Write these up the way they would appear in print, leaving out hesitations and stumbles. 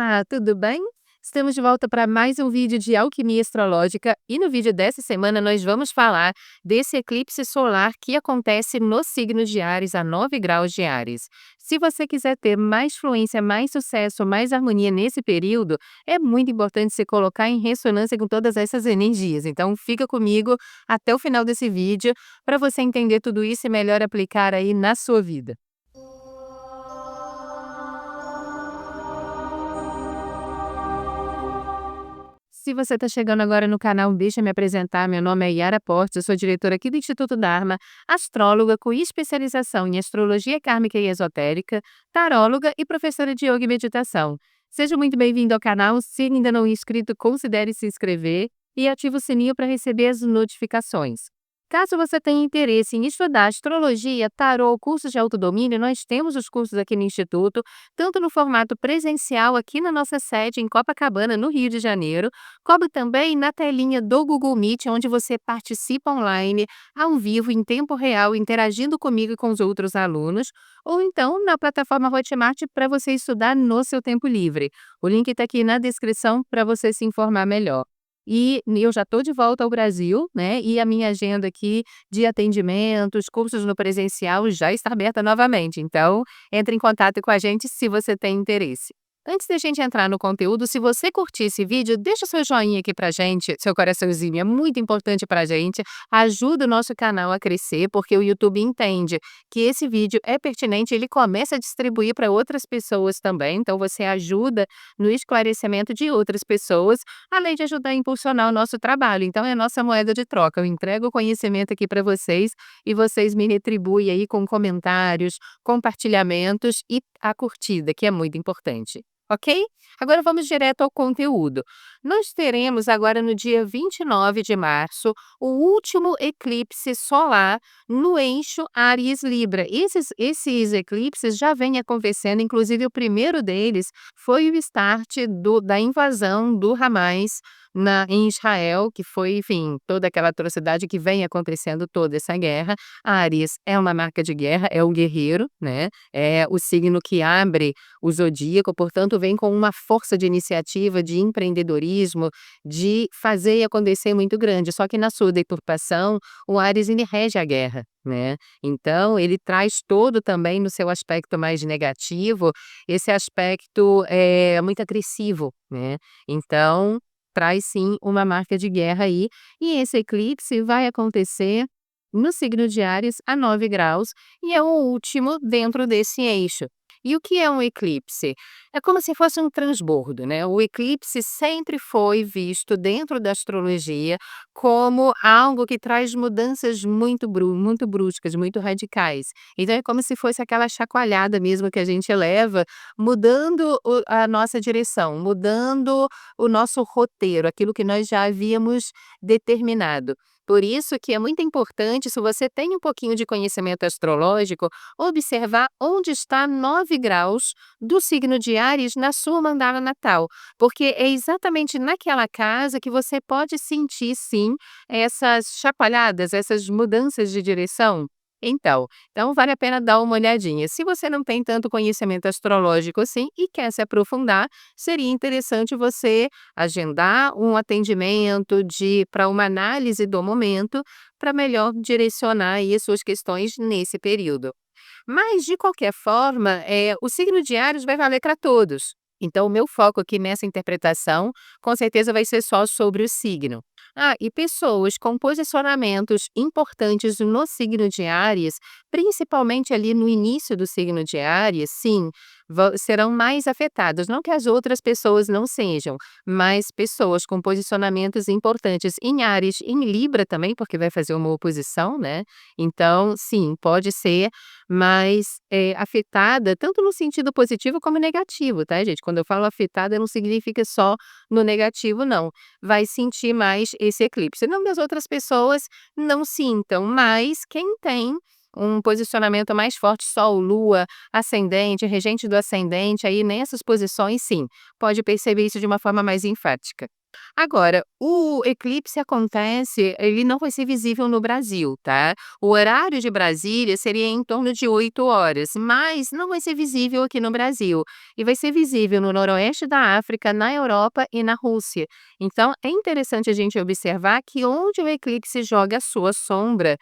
Olá, tudo bem? Estamos de volta para mais um vídeo de alquimia astrológica e no vídeo dessa semana nós vamos falar desse eclipse solar que acontece no signo de Áries a 9 graus de Áries. Se você quiser ter mais fluência, mais sucesso, mais harmonia nesse período, é muito importante se colocar em ressonância com todas essas energias. Então fica comigo até o final desse vídeo para você entender tudo isso e melhor aplicar aí na sua vida. Se você está chegando agora no canal, deixa eu me apresentar. Meu nome é Yara Portes, eu sou diretora aqui do Instituto Dharma, astróloga com especialização em astrologia kármica e esotérica, taróloga e professora de yoga e meditação. Seja muito bem-vindo ao canal. Se ainda não é inscrito, considere se inscrever e ative o sininho para receber as notificações. Caso você tenha interesse em estudar astrologia, tarô, cursos de autodomínio, nós temos os cursos aqui no Instituto, tanto no formato presencial aqui na nossa sede em Copacabana, no Rio de Janeiro, como também na telinha do Google Meet, onde você participa online, ao vivo, em tempo real, interagindo comigo e com os outros alunos, ou então na plataforma Hotmart para você estudar no seu tempo livre. O link está aqui na descrição para você se informar melhor. E eu já estou de volta ao Brasil, né, e a minha agenda aqui de atendimentos, cursos no presencial já está aberta novamente, então entre em contato com a gente se você tem interesse. Antes da gente entrar no conteúdo, se você curtir esse vídeo, deixa seu joinha aqui pra gente, seu coraçãozinho é muito importante pra gente, ajuda o nosso canal a crescer, porque o YouTube entende que esse vídeo é pertinente, ele começa a distribuir para outras pessoas também, então você ajuda no esclarecimento de outras pessoas, além de ajudar a impulsionar o nosso trabalho. Então é a nossa moeda de troca, eu entrego o conhecimento aqui para vocês e vocês me retribuem aí com comentários, compartilhamentos e a curtida, que é muito importante. Ok? Agora vamos direto ao conteúdo. Nós teremos agora no dia 29 de março o último eclipse solar no eixo Áries-Libra. Esses eclipses já vêm acontecendo, inclusive o primeiro deles foi o start da invasão do Hamas em Israel, que foi, enfim, toda aquela atrocidade que vem acontecendo, toda essa guerra. Áries é uma marca de guerra, é o guerreiro, né? É o signo que abre o zodíaco, portanto, vem com uma força de iniciativa, de empreendedorismo, de fazer e acontecer muito grande. Só que na sua deturpação, o Áries ele rege a guerra, né? Então, ele traz todo também no seu aspecto mais negativo, esse aspecto muito agressivo, né? Então, traz sim uma marca de guerra aí, e esse eclipse vai acontecer no signo de Áries a 9 graus, e é o último dentro desse eixo. E o que é um eclipse? É como se fosse um transbordo, né? O eclipse sempre foi visto dentro da astrologia como algo que traz mudanças muito bruscas, muito radicais. Então é como se fosse aquela chacoalhada mesmo que a gente leva, mudando a nossa direção, mudando o nosso roteiro, aquilo que nós já havíamos determinado. Por isso que é muito importante, se você tem um pouquinho de conhecimento astrológico, observar onde está 9 graus do signo de Áries na sua mandala natal, porque é exatamente naquela casa que você pode sentir sim essas chacoalhadas, essas mudanças de direção. Então vale a pena dar uma olhadinha. Se você não tem tanto conhecimento astrológico assim e quer se aprofundar, seria interessante você agendar um atendimento para uma análise do momento, para melhor direcionar aí as suas questões nesse período. Mas, de qualquer forma, o signo de Áries vai valer para todos. Então, o meu foco aqui nessa interpretação, com certeza vai ser só sobre o signo. Ah, e pessoas com posicionamentos importantes no signo de Áries, principalmente ali no início do signo de Áries, sim, serão mais afetadas. Não que as outras pessoas não sejam, mas pessoas com posicionamentos importantes em Áries, em Libra também, porque vai fazer uma oposição, né? Então, sim, pode ser mais afetada, tanto no sentido positivo como negativo, tá, gente? Quando eu falo afetada, não significa só no negativo, não. Vai sentir mais esse eclipse. Não que as outras pessoas não sintam, mas quem tem um posicionamento mais forte, Sol, Lua, ascendente, regente do ascendente, aí nessas posições, sim, pode perceber isso de uma forma mais enfática. Agora, o eclipse acontece ele não vai ser visível no Brasil, tá. O horário de Brasília seria em torno de 8 horas, mas não vai ser visível aqui no Brasil, e vai ser visível no noroeste da África, na Europa e na Rússia. Então é interessante a gente observar que onde o eclipse joga a sua sombra,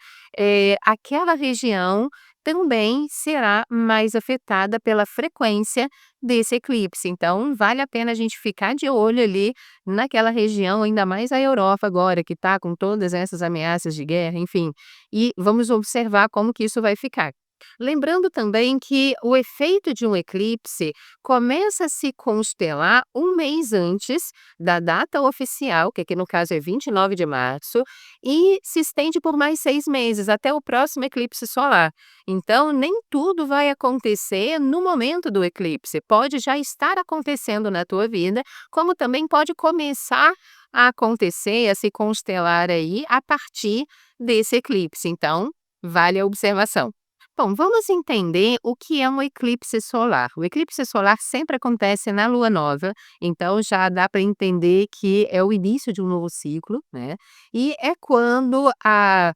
aquela região também será mais afetada pela frequência desse eclipse. Então vale a pena a gente ficar de olho ali naquela região, ainda mais a Europa agora que está com todas essas ameaças de guerra, enfim, e vamos observar como que isso vai ficar. Lembrando também que o efeito de um eclipse começa a se constelar um mês antes da data oficial, que aqui no caso é 29 de março, e se estende por mais 6 meses, até o próximo eclipse solar. Então, nem tudo vai acontecer no momento do eclipse, pode já estar acontecendo na tua vida, como também pode começar a acontecer, a se constelar aí, a partir desse eclipse. Então, vale a observação. Bom, vamos entender o que é um eclipse solar. O eclipse solar sempre acontece na lua nova, então já dá para entender que é o início de um novo ciclo, né? E é quando a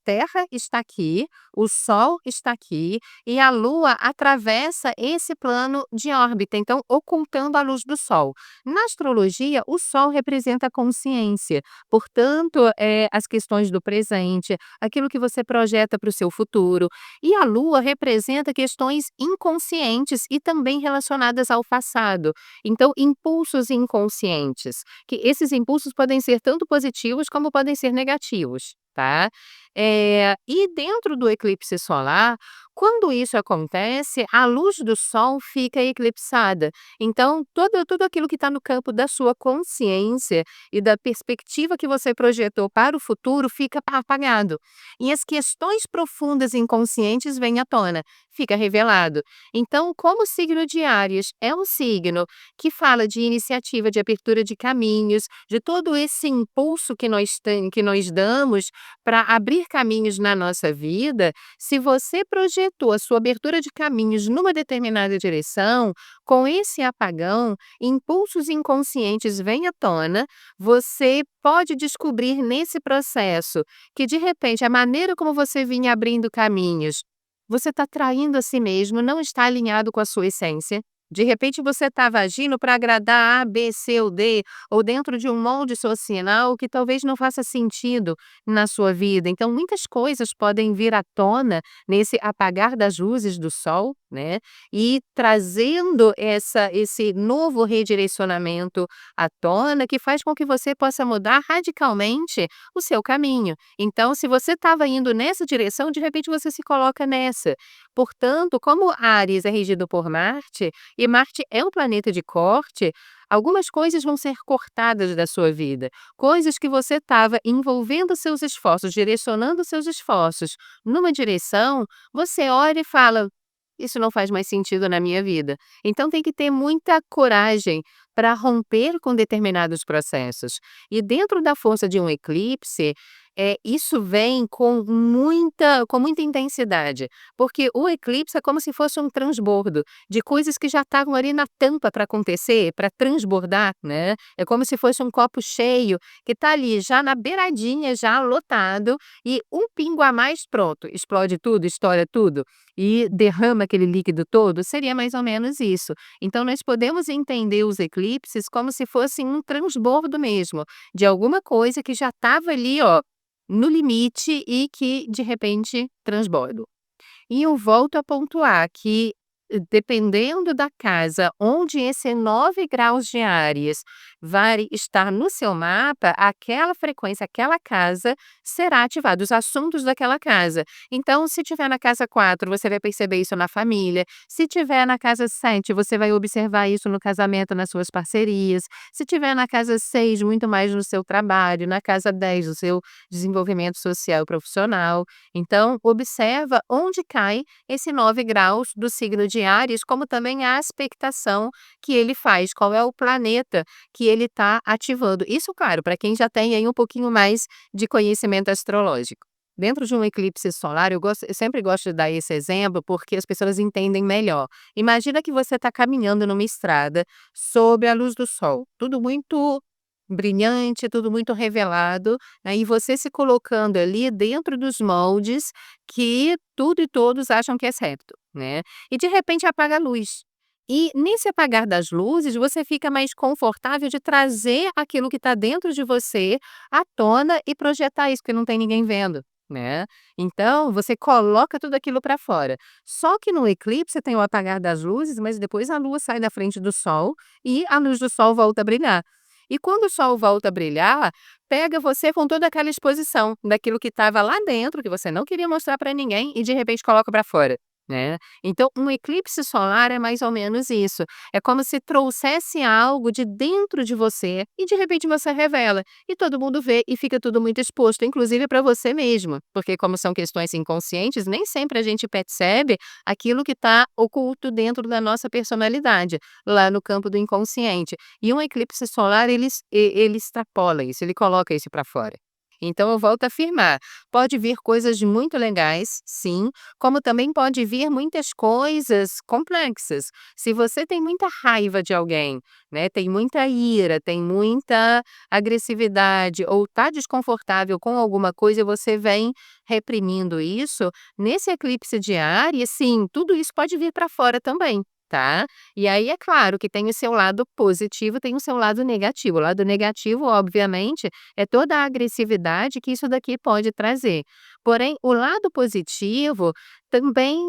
Terra está aqui, o Sol está aqui e a Lua atravessa esse plano de órbita, então ocultando a luz do Sol. Na astrologia, o Sol representa a consciência, portanto, as questões do presente, aquilo que você projeta para o seu futuro. E a Lua representa questões inconscientes e também relacionadas ao passado. Então, impulsos inconscientes, que esses impulsos podem ser tanto positivos como podem ser negativos, tá? E dentro do eclipse solar, quando isso acontece, a luz do Sol fica eclipsada. Então, tudo aquilo que está no campo da sua consciência e da perspectiva que você projetou para o futuro fica apagado. E as questões profundas e inconscientes vêm à tona, fica revelado. Então, como o signo de Áries é um signo que fala de iniciativa, de abertura de caminhos, de todo esse impulso que nós damos para abrir caminhos na nossa vida, se você projetou a sua abertura de caminhos numa determinada direção, com esse apagão, impulsos inconscientes vêm à tona, você pode descobrir nesse processo que, de repente, a maneira como você vinha abrindo caminhos, você está traindo a si mesmo, não está alinhado com a sua essência. De repente, você estava agindo para agradar A, B, C ou D, ou dentro de um molde social que talvez não faça sentido na sua vida. Então, muitas coisas podem vir à tona nesse apagar das luzes do sol, né? E trazendo esse novo redirecionamento à tona, que faz com que você possa mudar radicalmente o seu caminho. Então, se você estava indo nessa direção, de repente você se coloca nessa. Portanto, como Áries é regido por Marte, e Marte é um planeta de corte, algumas coisas vão ser cortadas da sua vida. Coisas que você estava envolvendo seus esforços, direcionando seus esforços numa direção, você olha e fala: "Isso não faz mais sentido na minha vida". Então tem que ter muita coragem para romper com determinados processos. E dentro da força de um eclipse, isso vem com muita intensidade, porque o eclipse é como se fosse um transbordo de coisas que já estavam ali na tampa para acontecer, para transbordar, né. É como se fosse um copo cheio que está ali já na beiradinha, já lotado, e um pingo a mais, pronto, explode tudo, estoura tudo e derrama aquele líquido todo, seria mais ou menos isso. Então nós podemos entender os eclipses como se fossem um transbordo mesmo, de alguma coisa que já estava ali, ó, no limite e que de repente transborda. E eu volto a pontuar que, dependendo da casa onde esse 9 graus de Áries vai estar no seu mapa, aquela frequência, aquela casa será ativada, os assuntos daquela casa. Então, se tiver na casa 4, você vai perceber isso na família. Se tiver na casa 7, você vai observar isso no casamento, nas suas parcerias. Se tiver na casa 6, muito mais no seu trabalho, na casa 10, no seu desenvolvimento social e profissional. Então, observa onde cai esse 9 graus do signo de Áries, como também a aspectação que ele faz, qual é o planeta que ele está ativando. Isso, claro, para quem já tem aí um pouquinho mais de conhecimento astrológico. Dentro de um eclipse solar, eu sempre gosto de dar esse exemplo, porque as pessoas entendem melhor. Imagina que você está caminhando numa estrada sob a luz do sol, tudo muito brilhante, tudo muito revelado, né, e você se colocando ali dentro dos moldes que tudo e todos acham que é certo, né. E de repente apaga a luz. E nesse apagar das luzes, você fica mais confortável de trazer aquilo que está dentro de você à tona e projetar isso, porque não tem ninguém vendo, né. Então você coloca tudo aquilo para fora. Só que no eclipse tem o apagar das luzes, mas depois a lua sai da frente do sol e a luz do sol volta a brilhar. E quando o sol volta a brilhar, pega você com toda aquela exposição daquilo que estava lá dentro, que você não queria mostrar para ninguém e de repente coloca para fora, né. Então um eclipse solar é mais ou menos isso, é como se trouxesse algo de dentro de você e de repente você revela, e todo mundo vê e fica tudo muito exposto, inclusive para você mesmo, porque como são questões inconscientes, nem sempre a gente percebe aquilo que está oculto dentro da nossa personalidade, lá no campo do inconsciente. E um eclipse solar ele extrapola isso, ele coloca isso para fora. Então eu volto a afirmar, pode vir coisas muito legais, sim, como também pode vir muitas coisas complexas. Se você tem muita raiva de alguém, né, tem muita ira, tem muita agressividade ou está desconfortável com alguma coisa e você vem reprimindo isso, nesse eclipse de Áries, sim, tudo isso pode vir para fora também. Tá? E aí é claro que tem o seu lado positivo, tem o seu lado negativo. O lado negativo, obviamente, é toda a agressividade que isso daqui pode trazer. Porém, o lado positivo também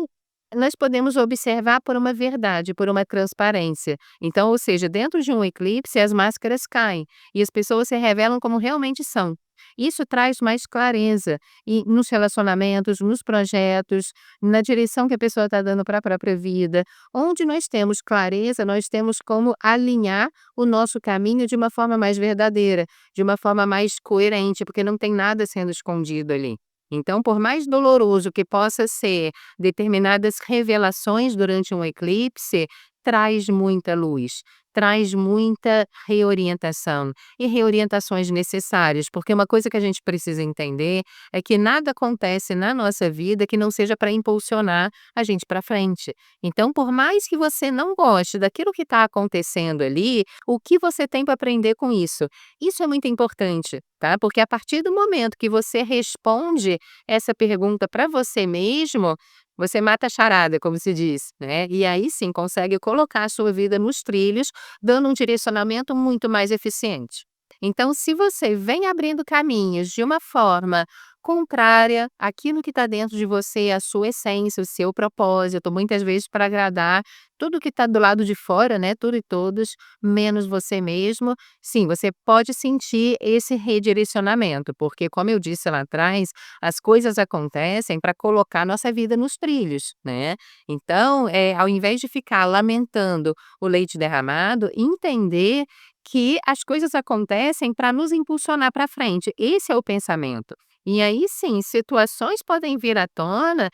nós podemos observar por uma verdade, por uma transparência. Então, ou seja, dentro de um eclipse, as máscaras caem e as pessoas se revelam como realmente são. Isso traz mais clareza e nos relacionamentos, nos projetos, na direção que a pessoa está dando para a própria vida. Onde nós temos clareza, nós temos como alinhar o nosso caminho de uma forma mais verdadeira, de uma forma mais coerente, porque não tem nada sendo escondido ali. Então, por mais doloroso que possa ser determinadas revelações durante um eclipse, traz muita luz, traz muita reorientação e reorientações necessárias, porque uma coisa que a gente precisa entender é que nada acontece na nossa vida que não seja para impulsionar a gente para frente. Então, por mais que você não goste daquilo que está acontecendo ali, o que você tem para aprender com isso? Isso é muito importante, tá? Porque a partir do momento que você responde essa pergunta para você mesmo, você mata a charada, como se diz, né? E aí sim consegue colocar a sua vida nos trilhos, dando um direcionamento muito mais eficiente. Então, se você vem abrindo caminhos de uma forma contrária àquilo que está dentro de você, a sua essência, o seu propósito, muitas vezes para agradar tudo que está do lado de fora, né, tudo e todos, menos você mesmo, sim, você pode sentir esse redirecionamento, porque como eu disse lá atrás, as coisas acontecem para colocar nossa vida nos trilhos, né. Então, ao invés de ficar lamentando o leite derramado, entender que as coisas acontecem para nos impulsionar para frente, esse é o pensamento. E aí sim, situações podem vir à tona,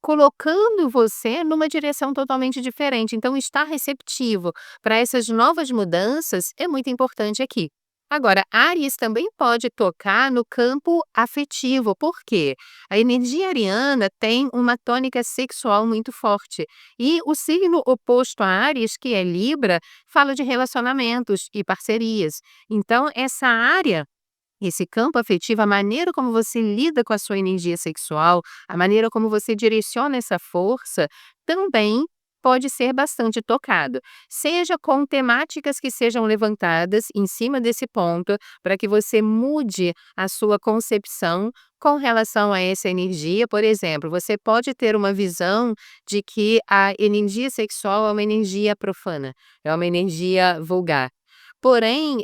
colocando você numa direção totalmente diferente, então estar receptivo para essas novas mudanças é muito importante aqui. Agora, Áries também pode tocar no campo afetivo, por quê? A energia ariana tem uma tônica sexual muito forte, e o signo oposto a Áries, que é Libra, fala de relacionamentos e parcerias. Então essa área, esse campo afetivo, a maneira como você lida com a sua energia sexual, a maneira como você direciona essa força, também pode ser bastante tocado. Seja com temáticas que sejam levantadas em cima desse ponto, para que você mude a sua concepção com relação a essa energia. Por exemplo, você pode ter uma visão de que a energia sexual é uma energia profana, é uma energia vulgar. Porém,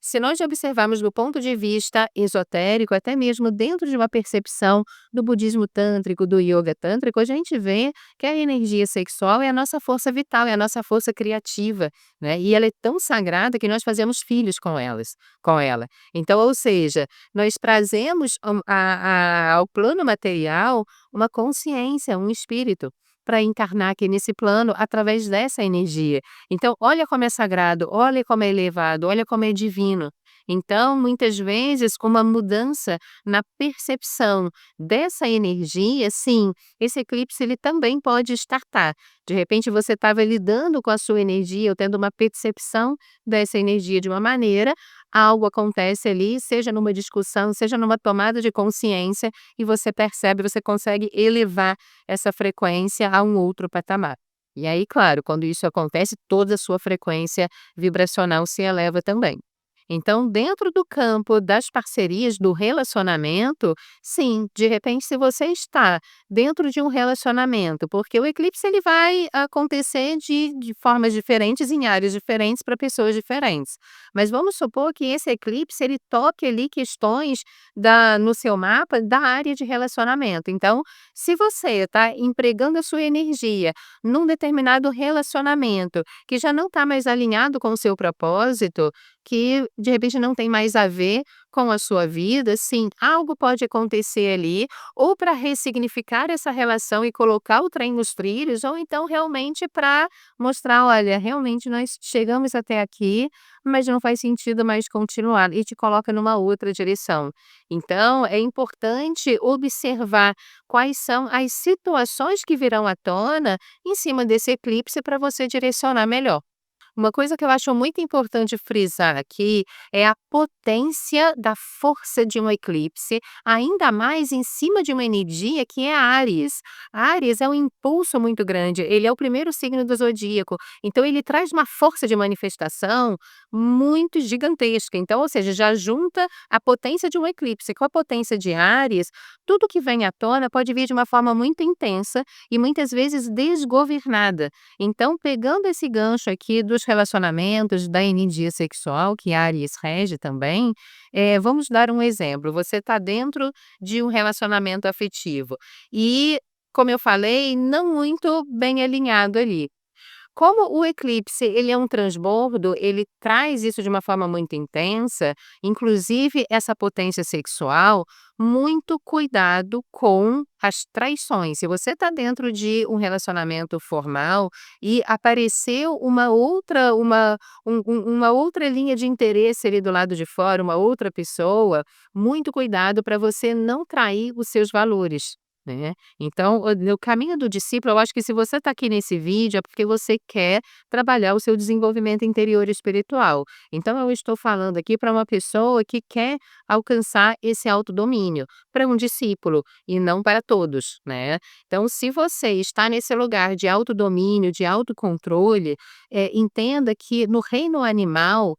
se nós observarmos do ponto de vista esotérico, até mesmo dentro de uma percepção do budismo tântrico, do yoga tântrico, a gente vê que a energia sexual é a nossa força vital, é a nossa força criativa, né, e ela é tão sagrada que nós fazemos filhos com ela. Então, ou seja, nós trazemos ao plano material uma consciência, um espírito, para encarnar aqui nesse plano através dessa energia. Então, olha como é sagrado, olha como é elevado, olha como é divino. Então, muitas vezes, com uma mudança na percepção dessa energia, sim, esse eclipse ele também pode startar. De repente, você estava lidando com a sua energia ou tendo uma percepção dessa energia de uma maneira, algo acontece ali, seja numa discussão, seja numa tomada de consciência, e você percebe, você consegue elevar essa frequência a um outro patamar. E aí, claro, quando isso acontece, toda a sua frequência vibracional se eleva também. Então, dentro do campo das parcerias, do relacionamento, sim, de repente, se você está dentro de um relacionamento, porque o eclipse ele vai acontecer de formas diferentes, em áreas diferentes, para pessoas diferentes. Mas vamos supor que esse eclipse ele toque ali questões no seu mapa da área de relacionamento. Então, se você está empregando a sua energia num determinado relacionamento que já não está mais alinhado com o seu propósito, que de repente não tem mais a ver com a sua vida, sim, algo pode acontecer ali, ou para ressignificar essa relação e colocar o trem nos trilhos, ou então realmente para mostrar: "Olha, realmente nós chegamos até aqui, mas não faz sentido mais continuar", e te coloca numa outra direção. Então, é importante observar quais são as situações que virão à tona em cima desse eclipse para você direcionar melhor. Uma coisa que eu acho muito importante frisar aqui é a potência da força de um eclipse, ainda mais em cima de uma energia que é Áries. Áries é um impulso muito grande, ele é o primeiro signo do zodíaco, então ele traz uma força de manifestação muito gigantesca. Então, ou seja, já junta a potência de um eclipse com a potência de Áries, tudo que vem à tona pode vir de uma forma muito intensa e muitas vezes desgovernada. Então, pegando esse gancho aqui dos relacionamentos, da energia sexual, que Áries rege também, vamos dar um exemplo. Você está dentro de um relacionamento afetivo e, como eu falei, não muito bem alinhado ali. Como o eclipse, ele é um transbordo, ele traz isso de uma forma muito intensa, inclusive essa potência sexual, muito cuidado com as traições. Se você está dentro de um relacionamento formal e apareceu uma outra linha de interesse ali do lado de fora, uma outra pessoa, muito cuidado para você não trair os seus valores, né. Então, o no caminho do discípulo, eu acho que se você está aqui nesse vídeo, é porque você quer trabalhar o seu desenvolvimento interior espiritual. Então eu estou falando aqui para uma pessoa que quer alcançar esse autodomínio, para um discípulo, e não para todos, né. Então se você está nesse lugar de autodomínio, de autocontrole, entenda que no reino animal,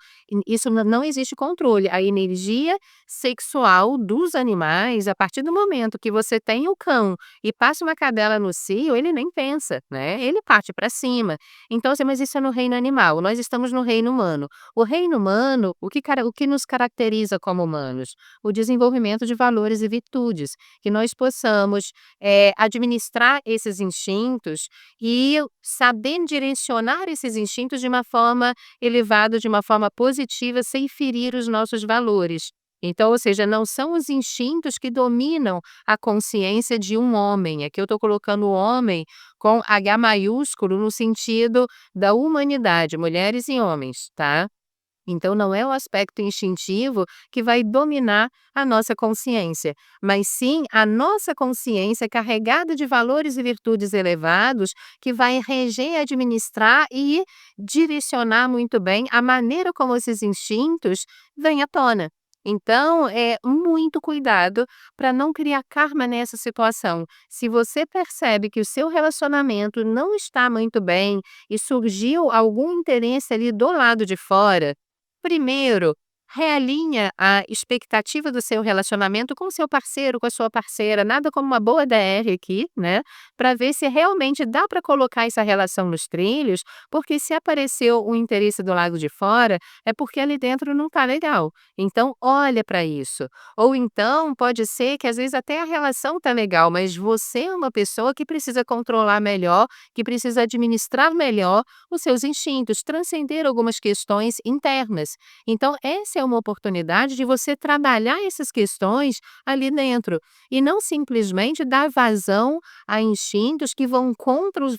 isso não existe controle. A energia sexual dos animais, a partir do momento que você tem o cão e passa uma cadela no cio, ele nem pensa, né, ele parte para cima. Então assim, mas isso é no reino animal, nós estamos no reino humano. O reino humano, o que nos caracteriza como humanos? O desenvolvimento de valores e virtudes, que nós possamos, administrar esses instintos e saber direcionar esses instintos de uma forma elevada, de uma forma positiva, sem ferir os nossos valores. Então, ou seja, não são os instintos que dominam a consciência de um homem. Aqui eu estou colocando o homem com H maiúsculo no sentido da humanidade, mulheres e homens, tá? Então não é o aspecto instintivo que vai dominar a nossa consciência, mas sim a nossa consciência carregada de valores e virtudes elevados que vai reger, administrar e direcionar muito bem a maneira como esses instintos vêm à tona. Então, muito cuidado para não criar karma nessa situação. Se você percebe que o seu relacionamento não está muito bem e surgiu algum interesse ali do lado de fora, primeiro, realinha a expectativa do seu relacionamento com o seu parceiro, com a sua parceira, nada como uma boa DR aqui, né, para ver se realmente dá para colocar essa relação nos trilhos, porque se apareceu um interesse do lado de fora, é porque ali dentro não está legal. Então olha para isso. Ou então pode ser que às vezes até a relação está legal, mas você é uma pessoa que precisa controlar melhor, que precisa administrar melhor os seus instintos, transcender algumas questões internas. Então esse é uma oportunidade de você trabalhar essas questões ali dentro, e não simplesmente dar vazão a instintos que vão contra os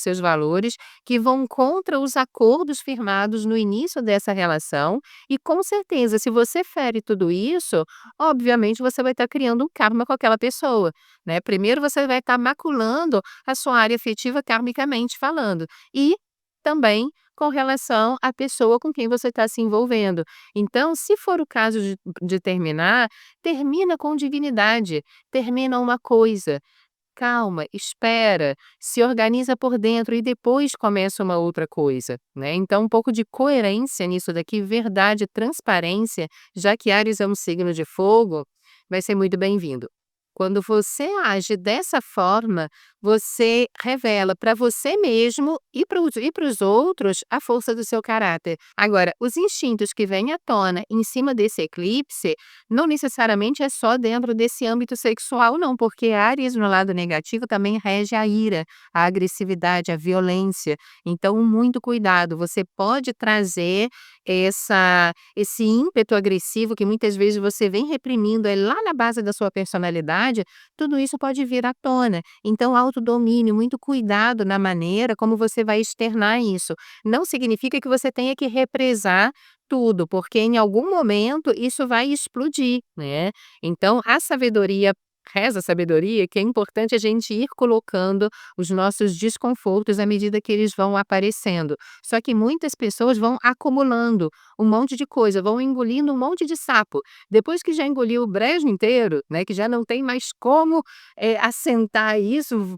seus valores, que vão contra os acordos firmados no início dessa relação, e com certeza se você fere tudo isso, obviamente você vai estar criando um karma com aquela pessoa, né. Primeiro você vai estar maculando a sua área afetiva karmicamente falando, e também com relação à pessoa com quem você está se envolvendo. Então, se for o caso de terminar, termina com dignidade, termina uma coisa, calma, espera, se organiza por dentro e depois começa uma outra coisa, né. Então um pouco de coerência nisso daqui, verdade, transparência, já que Áries é um signo de fogo, vai ser muito bem-vindo. Quando você age dessa forma, você revela para você mesmo e para os outros a força do seu caráter. Agora, os instintos que vêm à tona em cima desse eclipse, não necessariamente é só dentro desse âmbito sexual não, porque Áries no lado negativo também rege a ira, a agressividade, a violência. Então muito cuidado, você pode trazer esse ímpeto agressivo que muitas vezes você vem reprimindo, lá na base da sua personalidade, tudo isso pode vir à tona. Então autodomínio, muito cuidado na maneira como você vai externar isso. Não significa que você tenha que represar tudo, porque em algum momento isso vai explodir, né. Então a sabedoria reza a sabedoria que é importante a gente ir colocando os nossos desconfortos à medida que eles vão aparecendo. Só que muitas pessoas vão acumulando um monte de coisa, vão engolindo um monte de sapo. Depois que já engoliu o brejo inteiro, né, que já não tem mais como, assentar isso,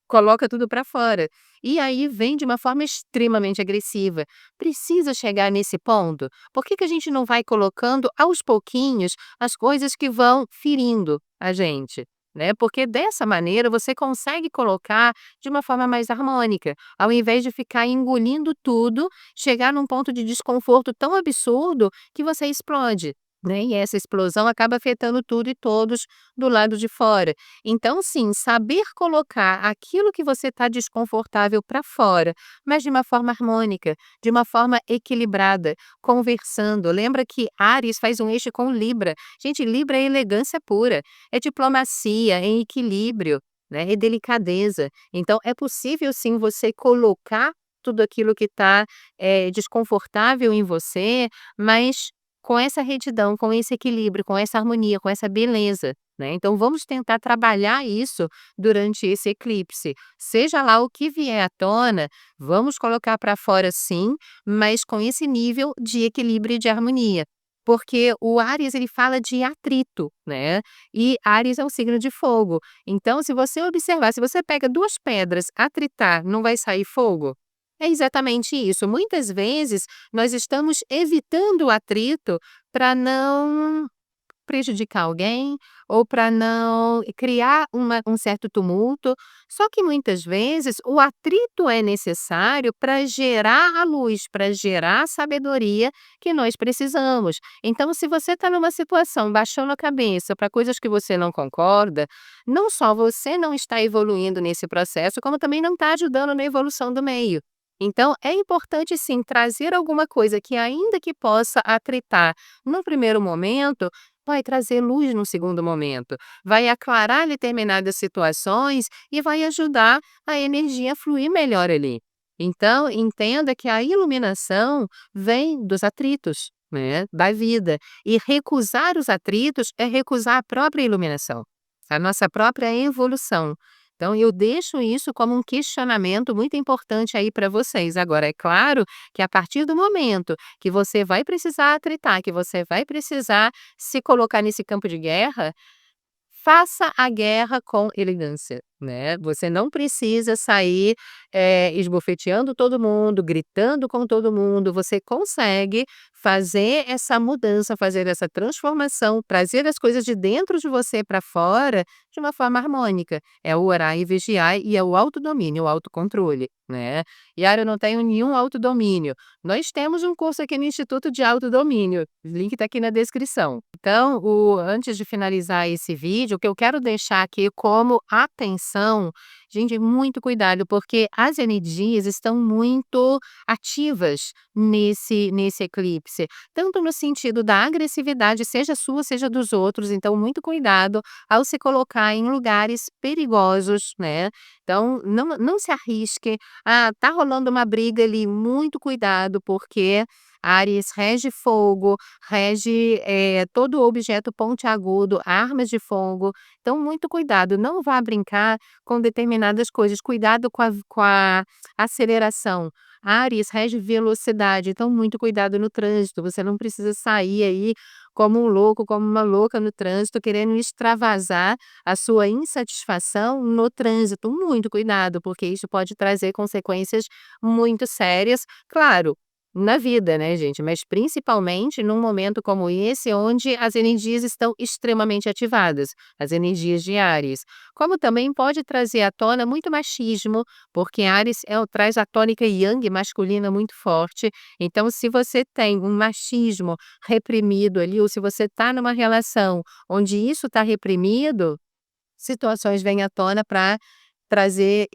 coloca tudo para fora. E aí vem de uma forma extremamente agressiva. Precisa chegar nesse ponto? Por que que a gente não vai colocando aos pouquinhos as coisas que vão ferindo a gente, né? Porque dessa maneira você consegue colocar de uma forma mais harmônica, ao invés de ficar engolindo tudo, chegar num ponto de desconforto tão absurdo que você explode, né? E essa explosão acaba afetando tudo e todos do lado de fora. Então, sim, saber colocar aquilo que você está desconfortável para fora, mas de uma forma harmônica, de uma forma equilibrada, conversando. Lembra que Áries faz um eixo com Libra. Gente, Libra é elegância pura, é diplomacia, é equilíbrio, né? É delicadeza. Então, é possível sim você colocar tudo aquilo que está desconfortável em você, mas com essa retidão, com esse equilíbrio, com essa harmonia, com essa beleza, né. Então vamos tentar trabalhar isso durante esse eclipse. Seja lá o que vier à tona, vamos colocar para fora sim, mas com esse nível de equilíbrio e de harmonia. Porque o Áries ele fala de atrito, né, e Áries é um signo de fogo. Então se você observar, se você pega 2 pedras, atritar, não vai sair fogo? É exatamente isso. Muitas vezes nós estamos evitando o atrito para não prejudicar alguém ou para não criar um certo tumulto. Só que muitas vezes o atrito é necessário para gerar a luz, para gerar a sabedoria que nós precisamos. Então, se você está numa situação baixando a cabeça para coisas que você não concorda, não só você não está evoluindo nesse processo, como também não está ajudando na evolução do meio. Então, é importante sim trazer alguma coisa que ainda que possa atritar no primeiro momento, vai trazer luz no segundo momento, vai aclarar determinadas situações e vai ajudar a energia a fluir melhor ali. Então, entenda que a iluminação vem dos atritos, né, da vida. E recusar os atritos é recusar a própria iluminação, a nossa própria evolução. Então, eu deixo isso como um questionamento muito importante aí para vocês. Agora, é claro que a partir do momento que você vai precisar atritar, que você vai precisar se colocar nesse campo de guerra, faça a guerra com elegância, né. Você não precisa sair, esbofeteando todo mundo, gritando com todo mundo, você consegue fazer essa mudança, fazer essa transformação, trazer as coisas de dentro de você para fora de uma forma harmônica. É o orar e vigiar e é o autodomínio, o autocontrole, né. "Yara, eu não tenho nenhum autodomínio". Nós temos um curso aqui no Instituto de Autodomínio, o link está aqui na descrição. Então, antes de finalizar esse vídeo, o que eu quero deixar aqui como atenção, Gente, muito cuidado, porque as energias estão muito ativas nesse eclipse, tanto no sentido da agressividade, seja sua, seja dos outros, então muito cuidado ao se colocar em lugares perigosos, né. Então não se arrisque, tá rolando uma briga ali, muito cuidado, porque Áries rege fogo, rege, todo objeto pontiagudo, armas de fogo, então muito cuidado, não vá brincar com determinadas coisas, cuidado com a aceleração. Áries rege velocidade, então muito cuidado no trânsito, você não precisa sair aí como um louco, como uma louca no trânsito, querendo extravasar a sua insatisfação no trânsito, muito cuidado, porque isso pode trazer consequências muito sérias, claro, na vida, né, gente, mas principalmente num momento como esse, onde as energias estão extremamente ativadas, as energias de Áries. Como também pode trazer à tona muito machismo, porque Áries traz a tônica Yang masculina muito forte, então se você tem um machismo reprimido ali, ou se você está numa relação onde isso está reprimido, situações vêm à tona para trazer,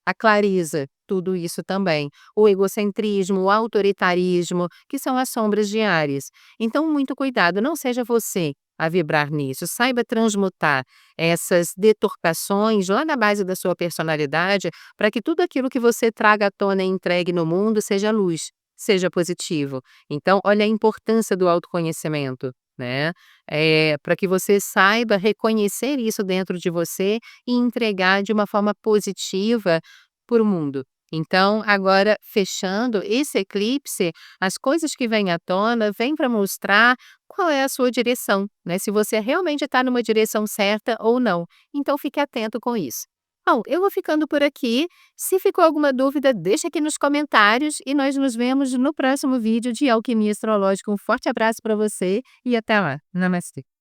a clareza, tudo isso também. O egocentrismo, o autoritarismo, que são as sombras de Áries. Então muito cuidado, não seja você a vibrar nisso, saiba transmutar essas deturpações lá na base da sua personalidade, para que tudo aquilo que você traga à tona e entregue no mundo seja luz, seja positivo. Então olha a importância do autoconhecimento, né, para que você saiba reconhecer isso dentro de você e entregar de uma forma positiva para o mundo. Então, agora fechando esse eclipse, as coisas que vêm à tona, vêm para mostrar qual é a sua direção, né, se você realmente está numa direção certa ou não. Então fique atento com isso. Bom, eu vou ficando por aqui, se ficou alguma dúvida deixa aqui nos comentários e nós nos vemos no próximo vídeo de Alquimia Astrológica. Um forte abraço para você e até lá. Namastê.